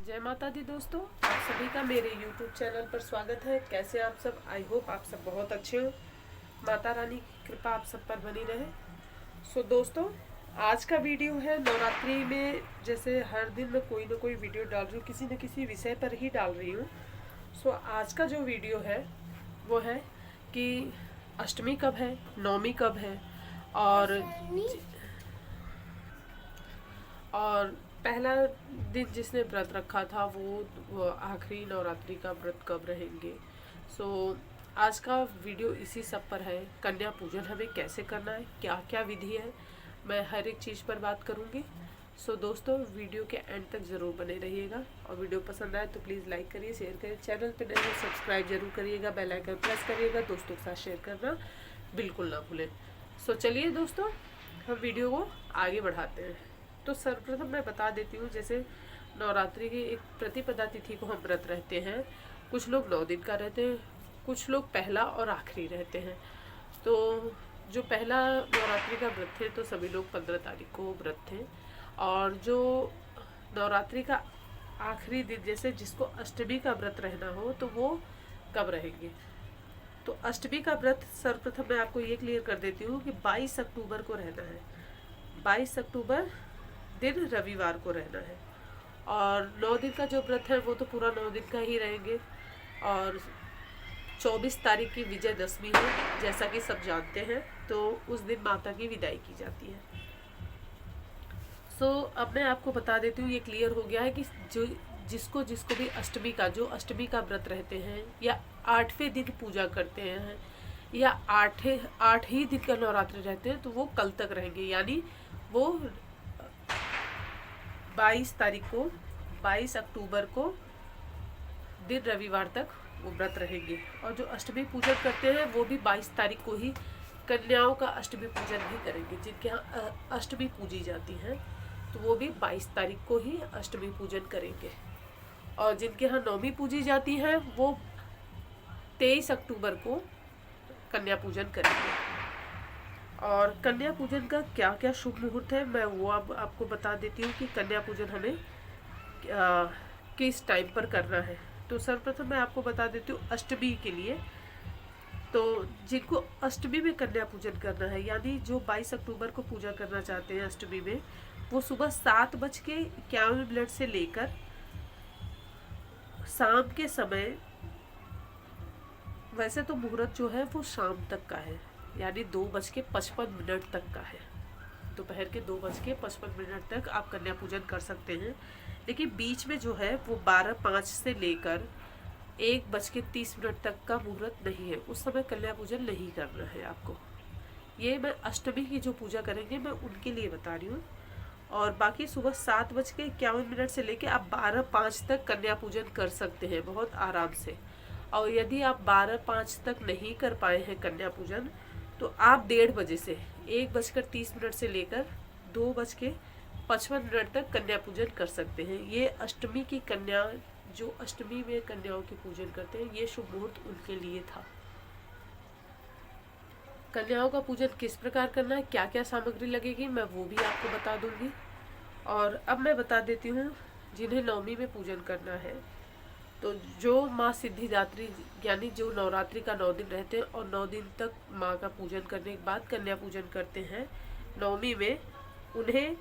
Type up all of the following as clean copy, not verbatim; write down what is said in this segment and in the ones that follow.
जय माता दी दोस्तों, आप सभी का मेरे YouTube चैनल पर स्वागत है। कैसे आप सब? आई होप आप सब बहुत अच्छे हो। माता रानी की कृपा आप सब पर बनी रहे। दोस्तों, आज का वीडियो है नवरात्रि में। जैसे हर दिन मैं कोई ना कोई वीडियो डाल रही हूँ, किसी न किसी विषय पर ही डाल रही हूँ। आज का जो वीडियो है वो है कि अष्टमी कब है, नवमी कब है, और पहला दिन जिसने व्रत रखा था वो आखिरी नवरात्रि का व्रत कब रहेंगे। आज का वीडियो इसी सब पर है। कन्या पूजन हमें कैसे करना है, क्या क्या विधि है, मैं हर एक चीज़ पर बात करूँगी। दोस्तों, वीडियो के एंड तक ज़रूर बने रहिएगा, और वीडियो पसंद आए तो प्लीज़ लाइक करिए, शेयर करिए, चैनल पर नए सब्सक्राइब जरूर करिएगा, बेल आइकन प्रेस करिएगा, दोस्तों के साथ शेयर करना बिल्कुल ना भूलें। चलिए दोस्तों, हम वीडियो को आगे बढ़ाते हैं। तो सर्वप्रथम मैं बता देती हूँ, जैसे नवरात्रि की एक प्रतिपदा तिथि को हम व्रत रहते हैं। कुछ लोग 9 दिन का रहते हैं, कुछ लोग पहला और आखिरी रहते हैं। तो जो पहला नवरात्रि का व्रत थे तो सभी लोग 15 तारीख को व्रत थे, और जो नवरात्रि का आखिरी दिन, जैसे जिसको अष्टमी का व्रत रहना हो तो वो कब रहेंगे। तो अष्टमी का व्रत सर्वप्रथम मैं आपको ये क्लियर कर देती हूँ कि 22 अक्टूबर को रहना है। 22 अक्टूबर दिन रविवार को रहना है। और 9 दिन का जो व्रत है वो तो पूरा 9 दिन का ही रहेंगे। और 24 तारीख की विजयदशमी है, जैसा कि सब जानते हैं। तो उस दिन माता की विदाई की जाती है। अब मैं आपको बता देती हूँ, ये क्लियर हो गया है कि जो जिसको जिसको भी अष्टमी का व्रत रहते हैं, या 8वें दिन पूजा करते हैं, या आठ ही दिन का नवरात्रि रहते हैं, तो वो कल तक रहेंगे। यानी वो 22 अक्टूबर को दिन रविवार तक वो व्रत रहेंगे। और जो अष्टमी पूजन करते हैं वो भी 22 तारीख को ही कन्याओं का अष्टमी पूजन भी करेंगे। जिनके यहाँ अष्टमी पूजी जाती है तो वो भी 22 तारीख को ही अष्टमी पूजन करेंगे। और जिनके यहाँ नवमी पूजी जाती है वो 23 अक्टूबर को कन्या पूजन करेंगे। और कन्या पूजन का क्या क्या शुभ मुहूर्त है, मैं वो अब आपको बता देती हूँ कि कन्या पूजन हमें किस टाइम पर करना है। तो सर्वप्रथम मैं आपको बता देती हूँ अष्टमी के लिए। तो जिनको अष्टमी में कन्या पूजन करना है, यानी जो 22 अक्टूबर को पूजा करना चाहते हैं अष्टमी में, वो सुबह 7:51 से लेकर शाम के समय, वैसे तो मुहूर्त जो है वो शाम तक का है, यानी 2:55 तक का है। दोपहर के 2:55 तक आप कन्या पूजन कर सकते हैं। लेकिन बीच में जो है वो 12:05 से लेकर 1:30 तक का मुहूर्त नहीं है, उस समय कन्या पूजन नहीं करना है आपको। ये मैं अष्टमी की जो पूजा करेंगे मैं उनके लिए बता रही हूँ। और बाकी सुबह 7:51 से लेकर आप 12:05 तक कन्या पूजन कर सकते हैं बहुत आराम से। और यदि आप 12:05 तक नहीं कर पाए हैं कन्या पूजन, तो आप 1:30 से 1:30 से लेकर 2:55 तक कन्या पूजन कर सकते हैं। ये अष्टमी की कन्या, जो अष्टमी में कन्याओं की पूजन करते हैं, ये शुभ मुहूर्त उनके लिए था। कन्याओं का पूजन किस प्रकार करना है, क्या क्या सामग्री लगेगी, मैं वो भी आपको बता दूंगी। और अब मैं बता देती हूँ जिन्हें नवमी में पूजन करना है। तो जो माँ सिद्धिदात्री, यानी जो नवरात्रि का 9 दिन रहते हैं और 9 दिन तक माँ का पूजन करने के बाद कन्या पूजन करते हैं नवमी में, उन्हें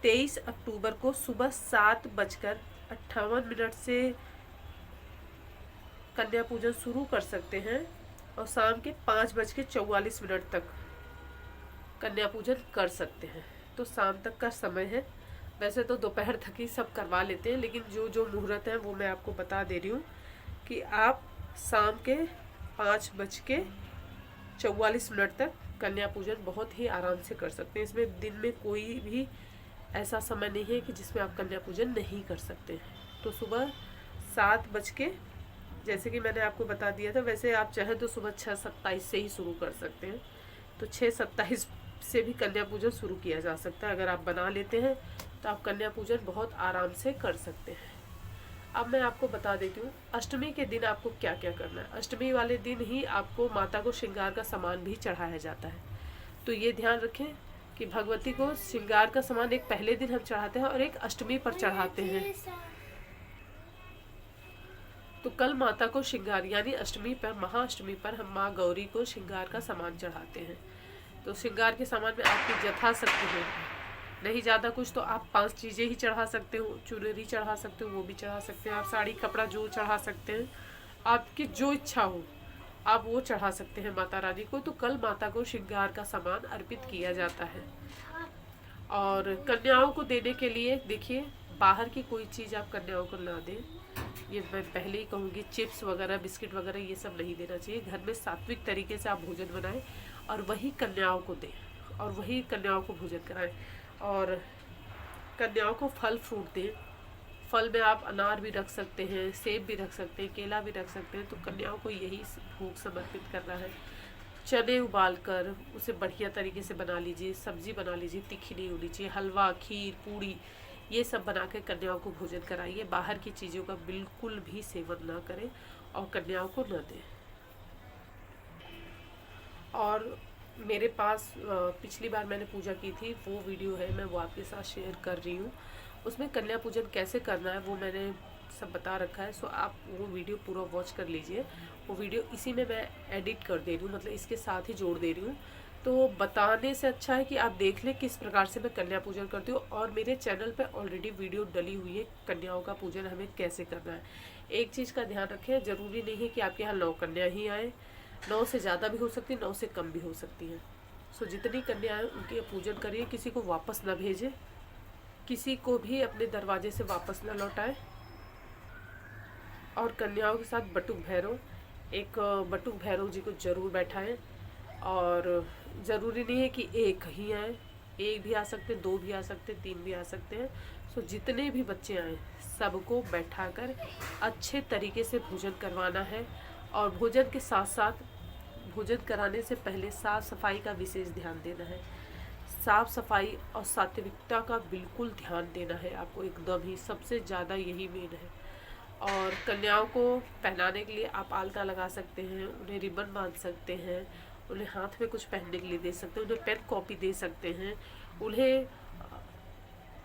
23 अक्टूबर को सुबह 7:58 से कन्या पूजन शुरू कर सकते हैं, और शाम के 5:44 तक कन्या पूजन कर सकते हैं। तो शाम तक का समय है। वैसे तो दोपहर तक ही सब करवा लेते हैं, लेकिन जो जो मुहूर्त है वो मैं आपको बता दे रही हूँ कि आप शाम के 5:44 तक कन्या पूजन बहुत ही आराम से कर सकते हैं। इसमें दिन में कोई भी ऐसा समय नहीं है कि जिसमें आप कन्या पूजन नहीं कर सकते हैं। तो सुबह 7 जैसे कि मैंने आपको बता दिया था, वैसे आप चाहे तो सुबह 6:27 से ही शुरू कर सकते हैं। तो 6:27 से भी कन्या पूजन शुरू किया जा सकता है। अगर आप बना लेते हैं तो आप कन्या पूजन बहुत आराम से कर सकते हैं। अब मैं आपको बता देती हूँ अष्टमी के दिन आपको क्या क्या करना है। अष्टमी वाले दिन ही आपको माता को श्रृंगार का सामान भी चढ़ाया जाता है। तो ये ध्यान रखें कि भगवती को श्रृंगार का सामान एक पहले दिन हम चढ़ाते हैं और एक अष्टमी पर चढ़ाते हैं। तो कल माता को श्रृंगार यानी अष्टमी पर, महाअष्टमी पर हम माँ गौरी को श्रृंगार का सामान चढ़ाते हैं। तो श्रृंगार के सामान में आपकी यथाशक्ति है, नहीं ज़्यादा कुछ तो आप 5 चीज़ें ही चढ़ा सकते हो। चुनरी चढ़ा सकते हो, वो भी चढ़ा सकते हैं आप, साड़ी कपड़ा जो चढ़ा सकते हैं, आपकी जो इच्छा हो आप वो चढ़ा सकते हैं माता रानी को। तो कल माता को श्रृंगार का सामान अर्पित किया जाता है। और कन्याओं को देने के लिए देखिए, बाहर की कोई चीज़ आप कन्याओं को ना दें, ये मैं पहले ही कहूँगी। चिप्स वगैरह, बिस्किट वगैरह ये सब नहीं देना चाहिए। घर में सात्विक तरीके से आप भोजन बनाएं और वही कन्याओं को दें और वही कन्याओं को भोजन कराएं। और कन्याओं को फल फ्रूट दें। फल में आप अनार भी रख सकते हैं, सेब भी रख सकते हैं, केला भी रख सकते हैं। तो कन्याओं को यही भोग समर्पित करना है। चने उबाल कर उसे बढ़िया तरीके से बना लीजिए, सब्जी बना लीजिए, तीखी नहीं होनी चाहिए। हलवा, खीर, पूड़ी ये सब बना के कन्याओं को भोजन कराइए। बाहर की चीज़ों का बिल्कुल भी सेवन ना करें और कन्याओं को न दें। और मेरे पास पिछली बार मैंने पूजा की थी, वो वीडियो है, मैं वो आपके साथ शेयर कर रही हूँ। उसमें कन्या पूजन कैसे करना है वो मैंने सब बता रखा है। सो आप वो वीडियो पूरा वॉच कर लीजिए। वो वीडियो इसी में मैं एडिट कर दे रही हूँ, मतलब इसके साथ ही जोड़ दे रही हूँ। तो बताने से अच्छा है कि आप देख लें किस प्रकार से मैं कन्या पूजन करती हूँ। और मेरे चैनल पे ऑलरेडी वीडियो डली हुई है, कन्याओं का पूजन हमें कैसे करना है। एक चीज़ का ध्यान रखें, ज़रूरी नहीं है कि आपके यहाँ 9 कन्या ही आए। 9 से ज़्यादा भी हो सकती है, 9 से कम भी हो सकती हैं। सो जितनी कन्या आए उनके पूजन करिए। किसी को वापस ना भेजें, किसी को भी अपने दरवाजे से वापस ना लौटाएं। और कन्याओं के साथ बटुक भैरव, एक बटुक भैरव जी को जरूर बैठाएं। और ज़रूरी नहीं है कि एक ही आए, एक भी आ सकते हैं, 2 भी आ सकते हैं, 3 भी आ सकते हैं। सो जितने भी बच्चे आए सबको बैठाकर अच्छे तरीके से भोजन करवाना है। और भोजन के साथ साथ भोजन कराने से पहले साफ़ सफाई का विशेष ध्यान देना है। साफ़ सफाई और सात्विकता का बिल्कुल ध्यान देना है आपको, एकदम ही सबसे ज़्यादा यही मेन है। और कन्याओं को पहनाने के लिए आप आलता लगा सकते हैं, उन्हें रिबन बांध सकते हैं, उन्हें हाथ में कुछ पहनने के लिए दे सकते हैं, उन्हें पेन कॉपी दे सकते हैं, उन्हें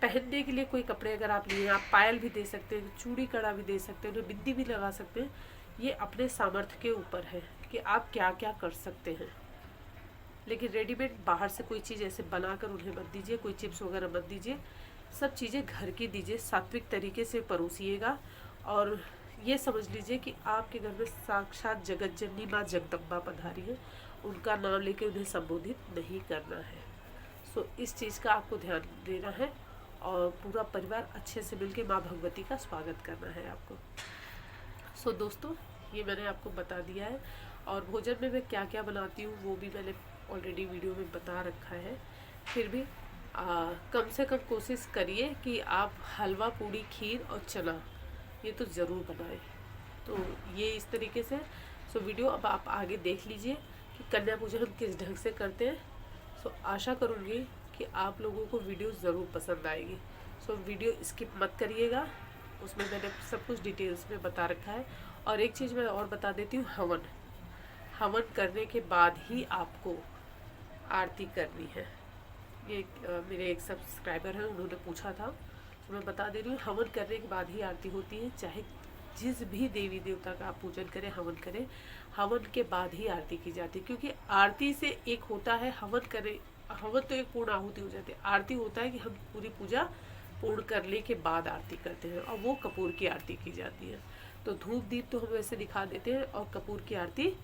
पहनने के लिए कोई कपड़े अगर आप लिए, आप पायल भी दे सकते हैं, चूड़ी कड़ा भी दे सकते हैं, उन्हें बिंदी भी लगा सकते हैं। ये अपने सामर्थ्य के ऊपर है कि आप क्या क्या कर सकते हैं। लेकिन रेडीमेड बाहर से कोई चीज़ ऐसे बनाकर उन्हें मत दीजिए, कोई चिप्स वगैरह मत दीजिए। सब चीज़ें घर की दीजिए, सात्विक तरीके से परोसिएगा। और ये समझ लीजिए कि आपके घर में साक्षात जगत जननी माँ जगदम्बा पधारी है, उनका नाम लेके उन्हें संबोधित नहीं करना है। सो इस चीज़ का आपको ध्यान देना है और पूरा परिवार अच्छे से मिलके माँ भगवती का स्वागत करना है आपको। सो दोस्तों, ये मैंने आपको बता दिया है। और भोजन में मैं क्या क्या बनाती हूँ वो भी मैंने ऑलरेडी वीडियो में बता रखा है। फिर भी कम से कम कोशिश करिए कि आप हलवा, पूड़ी, खीर और चना ये तो ज़रूर बनाएं। तो ये इस तरीके से सो वीडियो अब आप आगे देख लीजिए कि कन्या पूजन हम किस ढंग से करते हैं। सो आशा करूँगी कि आप लोगों को वीडियो ज़रूर पसंद आएगी। सो वीडियो स्किप मत करिएगा, उसमें मैंने सब कुछ डिटेल्स में बता रखा है। और एक चीज़ मैं और बता देती हूँ, हवन करने के बाद ही आपको आरती करनी है। ये मेरे एक सब्सक्राइबर हैं, उन्होंने पूछा था, तो मैं बता दे रही हूँ, हवन करने के बाद ही आरती होती है। चाहे जिस भी देवी देवता का आप पूजन करें, हवन करें, हवन के बाद ही आरती की जाती है। क्योंकि आरती से एक होता है हवन करें, हवन तो एक पूर्ण आहुति हो जाती है। आरती होता है कि हम पूरी पूजा पूर्ण करने के बाद आरती करते हैं, और वो कपूर की आरती की जाती है। तो धूप दीप तो हम वैसे दिखा देते हैं और कपूर की आरती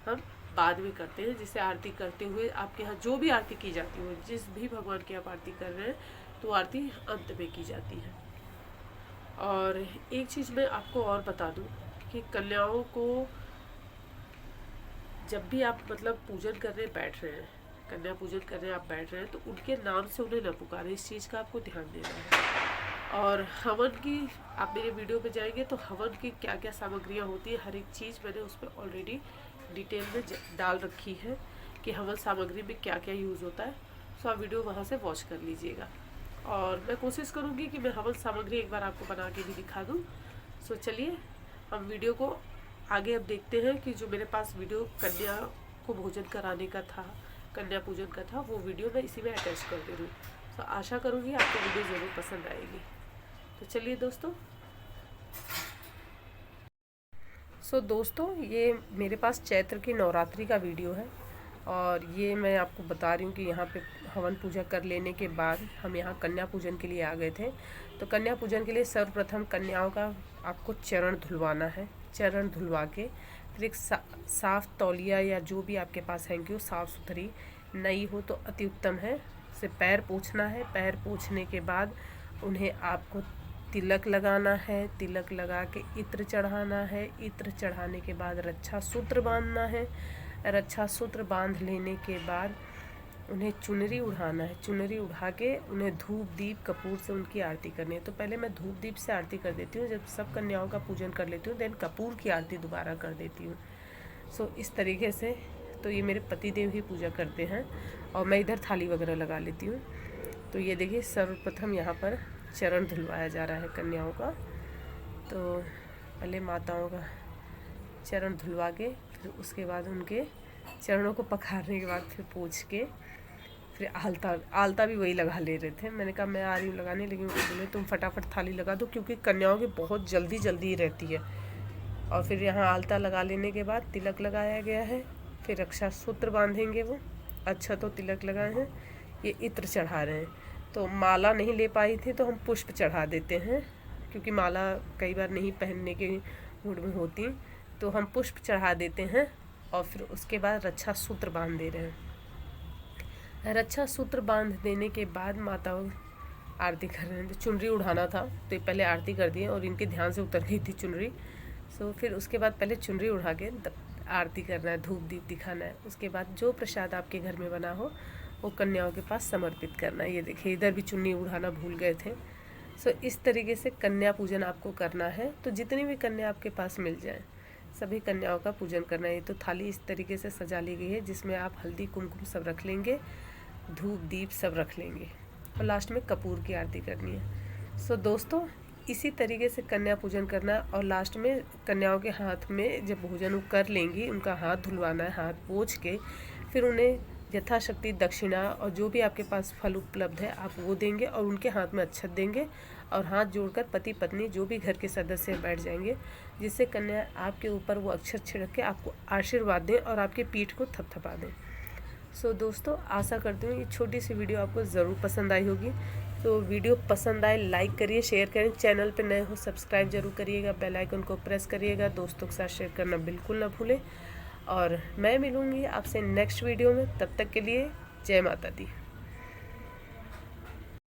हम बाद में करते हैं। जिसे आरती करते हुए आपके यहाँ जो भी आरती की जाती हो, जिस भी भगवान की आप आरती कर रहे हैं, तो आरती अंत में की जाती है। और एक चीज़ मैं आपको और बता दूं कि कन्याओं को जब भी आप मतलब पूजन करने बैठ रहे हैं, कन्या पूजन करने आप बैठ रहे हैं, तो उनके नाम से उन्हें न पुकारें। इस चीज़ का आपको ध्यान देना है। और हवन की आप मेरे वीडियो पे जाएंगे तो हवन की क्या क्या सामग्रियाँ होती है, हर एक चीज़ मैंने उस पर ऑलरेडी डिटेल में डाल रखी है कि हवन सामग्री में क्या क्या यूज़ होता है। सो आप वीडियो वहाँ से वॉच कर लीजिएगा। और मैं कोशिश करूँगी कि मैं हवन सामग्री एक बार आपको बना के भी दिखा दूँ। सो चलिए हम वीडियो को आगे अब देखते हैं कि जो मेरे पास वीडियो कन्या को भोजन कराने का था, कन्या पूजन का था, वो वीडियो मैं इसी में अटैच कर दे रही हूँ। तो आशा करूँगी आपको वीडियो ज़रूर पसंद आएगी। तो चलिए दोस्तों, दोस्तों, ये मेरे पास चैत्र की नवरात्रि का वीडियो है और ये मैं आपको बता रही हूँ कि यहाँ पे हवन पूजा कर लेने के बाद हम यहाँ कन्या पूजन के लिए आ गए थे। तो कन्या पूजन के लिए सर्वप्रथम कन्याओं का आपको चरण धुलवाना है। चरण धुलवा के फिर एक साफ़ तौलिया या जो भी आपके पास हैंगी वो साफ़ सुथरी नई हो तो अति उत्तम है। उसे पैर पोंछना है। पैर पोंछने के बाद उन्हें आपको तिलक लगाना है। तिलक लगा के इत्र चढ़ाना है। इत्र चढ़ाने के बाद रक्षा सूत्र बांधना है। रक्षा सूत्र बांध लेने के बाद उन्हें चुनरी उड़ाना है। चुनरी उड़ा के उन्हें धूप दीप कपूर से उनकी आरती करनी है। तो पहले मैं धूप दीप से आरती कर देती हूँ। जब सब कन्याओं का पूजन कर लेती हूँ देन कपूर की आरती दोबारा कर देती हूँ। इस तरीके से तो ये मेरे पति देव ही पूजा करते हैं और मैं इधर थाली वगैरह लगा लेती हूँ। तो ये देखिए सर्वप्रथम यहाँ पर चरण धुलवाया जा रहा है कन्याओं का। तो पहले माताओं का चरण धुलवा के फिर उसके बाद उनके चरणों को पखारने के बाद फिर पोंछ के फिर आलता भी वही लगा ले रहे थे। मैंने कहा मैं आ रही हूँ लगाने, लेकिन वो बोले तुम फटाफट थाली लगा दो क्योंकि कन्याओं की बहुत जल्दी रहती है। और फिर यहाँ आलता लगा लेने के बाद तिलक लगाया गया है। फिर रक्षा सूत्र बांधेंगे वो। अच्छा तो तिलक लगाए हैं, ये इत्र चढ़ा रहे हैं। तो माला नहीं ले पाई थी तो हम पुष्प चढ़ा देते हैं क्योंकि माला कई बार नहीं पहनने के मूड में होती, तो हम पुष्प चढ़ा देते हैं। और फिर उसके बाद रक्षा सूत्र बांध दे रहे हैं। रक्षा सूत्र बांध देने के बाद माता आरती कर रहे हैं। तो चुनरी उड़ाना था तो पहले आरती कर दिए और इनके ध्यान से उतर गई थी चुनरी। फिर उसके बाद पहले चुनरी उड़ा के आरती करना है, धूप दीप दिखाना है। उसके बाद जो प्रसाद आपके घर में बना हो वो कन्याओं के पास समर्पित करना है। ये देखिए इधर भी चुन्नी उड़ाना भूल गए थे। इस तरीके से कन्या पूजन आपको करना है। तो जितनी भी कन्या आपके पास मिल जाए सभी कन्याओं का पूजन करना है। तो थाली इस तरीके से सजा ली गई है जिसमें आप हल्दी कुमकुम सब रख लेंगे, धूप दीप सब रख लेंगे और लास्ट में कपूर की आरती करनी है। दोस्तों, इसी तरीके से कन्या पूजन करना है। और लास्ट में कन्याओं के हाथ में जब भोजन वो कर लेंगी उनका हाथ धुलवाना है। हाथ पोंछ के फिर उन्हें यथाशक्ति दक्षिणा और जो भी आपके पास फल उपलब्ध है आप वो देंगे और उनके हाथ में अक्षत देंगे और हाथ जोड़कर पति पत्नी जो भी घर के सदस्य बैठ जाएंगे, जिससे कन्या आपके ऊपर वो अक्षत छिड़क के आपको आशीर्वाद दें और आपकी पीठ को थपथपा दें। दोस्तों, आशा करती हूँ ये छोटी सी वीडियो आपको ज़रूर पसंद आई होगी। तो वीडियो पसंद आए लाइक करिए, शेयर करें। चैनल पर नए हो सब्सक्राइब जरूर करिएगा, बेल आइकन को प्रेस करिएगा। दोस्तों के साथ शेयर करना बिल्कुल ना भूलें। और मैं मिलूँगी आपसे नेक्स्ट वीडियो में। तब तक के लिए जय माता दी।